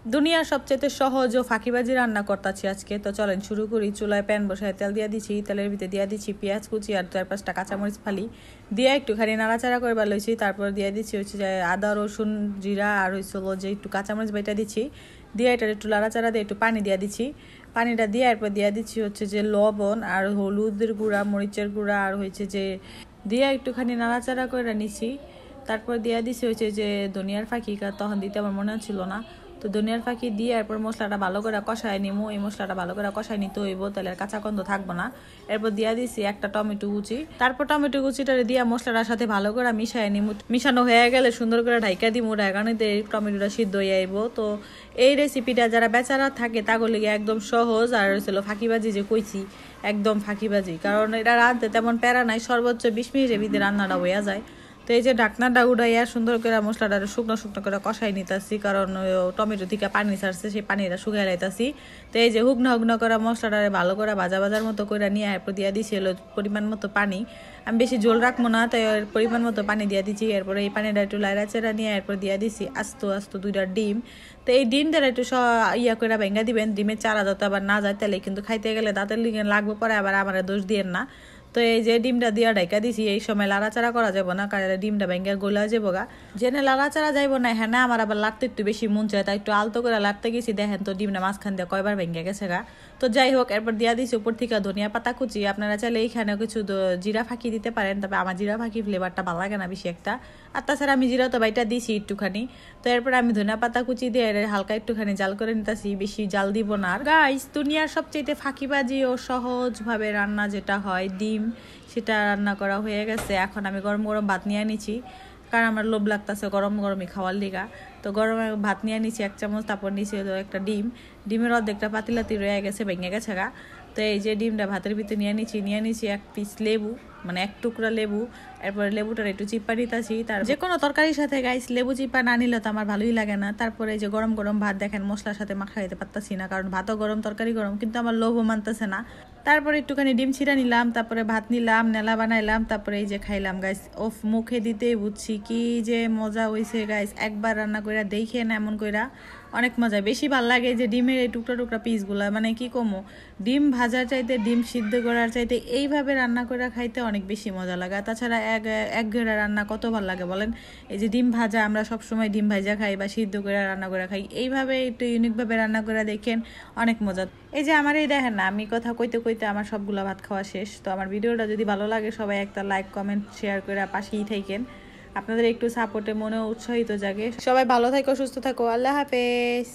দুনিয়ার সবচেয়ে সহজ ও ফাঁকিবাজি রান্না করতেছি আজকে। তো চলেন শুরু করি। চুলায় প্যান বসায় তেল দিয়ে দিচ্ছি, তেলের ভিতরে দিয়ে দিচ্ছি পেঁয়াজ কুচি আর 4-5টা কাঁচামরিচ ফালি দিয়ে একটুখানি নাড়াচাড়া করে ভালোইছি। তারপর দিয়ে দিচ্ছি হচ্ছে যে আদা রসুন জিরা আর হচ্ছে যে একটু কাঁচামরিচ বেটা দিচ্ছি, দিয়ে এটা একটু নাড়াচাড়া দিয়ে একটু পানি দিয়ে দিচ্ছি। পানিটা দিয়ে এরপর দিয়ে দিচ্ছি হচ্ছে যে লবণ আর হলুদের গুঁড়া মরিচের গুঁড়া আর হয়েছে যে দিয়ে একটুখানি নাড়াচাড়া করে নিচ্ছি। তারপর দিয়ে দিচ্ছি হচ্ছে যে ধনিয়ার ফাঁকি, তখন দিতে আমার মনে হচ্ছিল না। তো ধনিয়ার ফাঁকি দিয়ে এরপর মশলাটা ভালো করে কষায় নিমু। এই মশলাটা ভালো করে কষায় নিতে হইব, তাহলে আর কাঁচা গন্ধ থাকবো না। এরপর দিয়ে দিচ্ছি একটা টমেটো কুচি। তারপর টমেটো কুচিটা দিয়ে মশলাটার সাথে ভালো করে মিশাই নিমু। মিশানো হয়ে গেলে সুন্দর করে ঢাইকা দিমু, ঢাকানিতে টমেটোটা সিদ্ধ হয়ে আইব। তো এই রেসিপিটা যারা বেচারা থাকে তাগুলো একদম সহজ, আর হয়েছিল ফাঁকিবাজি যে কইছি একদম ফাঁকিবাজি, কারণ এটা রাঁধতে তেমন প্যারা নাই, সর্বোচ্চ 20 মিনিটের ভিতরে রান্নাটা হয়ে যায়। তো এই যে ঢাকনাটা উড়াইয়া সুন্দর করে মশলাটা শুকনো শুকনো করে কষাই নিতেছি, কারণ টমেটো থেকে পানি ছাড়ছে, সেই পানিটা শুকাই লাইতাছি। তো এই যে হুগনা হুগনা করে মশলাটা ভালো করে ভাজা ভাজার মতো করে নিয়ে এরপর দিয়ে দিছি হলো পরিমাণ মতো পানি। আমি বেশি ঝোল রাখবো না, তাই পরিমাণ মতো পানি দিয়ে দিচ্ছি। এরপরে এই পানিটা একটু লাইড়া চেড়া নিয়ে এরপর দিয়ে দিছি আস্ত 2টা ডিম। তো এই ডিমটা একটু ইয়া করে ভেঙে দিবেন, ডিমের চারা যাতে আবার না যায়, তাহলে কিন্তু খাইতে গেলে দাঁতের লিগে লাগবে, পরে আবার আমার দোষ দিয়েন না। তো এই যে ডিমটা দিয়ে ঢাকা দিছি, এই সময় লাড়াচাড়া করা যাবো না, কারণ ডিমটা ভেঙে গলা যাবো গা। জেনে লাড়াচাড়া যাইবো না, হ্যাঁ না আমার আবার লাগতে একটু বেশি মন চায়, তাই একটু আলতো করে লাগতে গেছি, দেখেন তো ডিমটা মাঝখান দিয়ে কয়বার ভেঙে গেছে গা। তো যাই হোক, এরপর দিয়া দিছি উপর থেকে ধনিয়া পাতা কুচি। আপনারা চাইলে এইখানেও কিছু জিরা ফাঁকি দিতে পারেন, তবে আমার জিরা ফাঁকি ফ্লেভারটা ভালো লাগে না বেশি একটা। আর তাছাড়া আমি জিরা তো বাইটা দিছি একটুখানি। তো এরপর আমি ধনিয়া পাতা কুচি দিয়ে হালকা একটুখানি জাল করে নিতেছি, বেশি জাল দিব না। আর গাইস, দুনিয়ার সবচেয়ে ফাঁকিবাজি ও সহজভাবে রান্না যেটা হয় ডিম, সেটা রান্না করা হয়ে গেছে। এখন আমি গরম গরম ভাত নিয়ে নিচ্ছি, কারণ আমার লোভ লাগতেছে গরম গরমই খাওয়ার লিগা। তো গরমে ভাত নিয়ে নিচ্ছি 1 চামচ, তারপর নিচে একটা ডিমের অর্ধেকটা পাতিলাতি রয়ে গেছে, ভেঙে গেছে গা। তো এই যে ডিমটা ভাতের ভিতরে নিয়ে নিচ্ছি 1 পিস লেবু, মানে 1 টুকরা লেবু। এরপরে লেবুটার একটু চিপা নিতেছি। তার যে কোনো তরকারির সাথে গাইস লেবু চিপা না নিলে তো আমার ভালোই লাগে না। তারপরে এই যে গরম গরম ভাত দেখেন মশলার সাথে মাখাইতে পারতাছি না, কারণ ভাতও গরম তরকারি গরম, কিন্তু আমার লোভও মানতেছে না। তারপরে একটুখানি ডিম ছিঁড়া নিলাম, তারপরে ভাত নিলাম, নেলা বানাইলাম, তারপরে এই যে খাইলাম গাইস। ওফ, মুখে দিতেই বুঝছি কি যে মজা হয়েছে গাইস। একবার রান্না কইরা দেখে না এমন কইরা, অনেক মজা। বেশি ভাল লাগে যে ডিমের এই টুকরা টুকরা পিসগুলো, মানে কি কমো, ডিম ভাজার চাইতে ডিম সিদ্ধ করার চাইতে এইভাবে রান্না করে খাইতে অনেক বেশি মজা লাগে। তাছাড়া এক ঘেরা রান্না কত ভালো লাগে বলেন। এই যে ডিম ভাজা আমরা সবসময় ডিম ভাজা খাই বা সিদ্ধ করে রান্না করে খাই, এইভাবে একটু ইউনিকভাবে রান্না করে দেখেন, অনেক মজা। এই যে আমার এই দেখেন না, আমি কথা কইতে কইতে আমার সবগুলো ভাত খাওয়া শেষ। তো আমার ভিডিওটা যদি ভালো লাগে সবাই একটা লাইক কমেন্ট শেয়ার করে পাশেই থাকেন, আপনাদের একটু সাপোর্টে মনেও উৎসাহিত জাগে। সবাই ভালো থাকো, সুস্থ থাকো, আল্লাহ হাফেজ।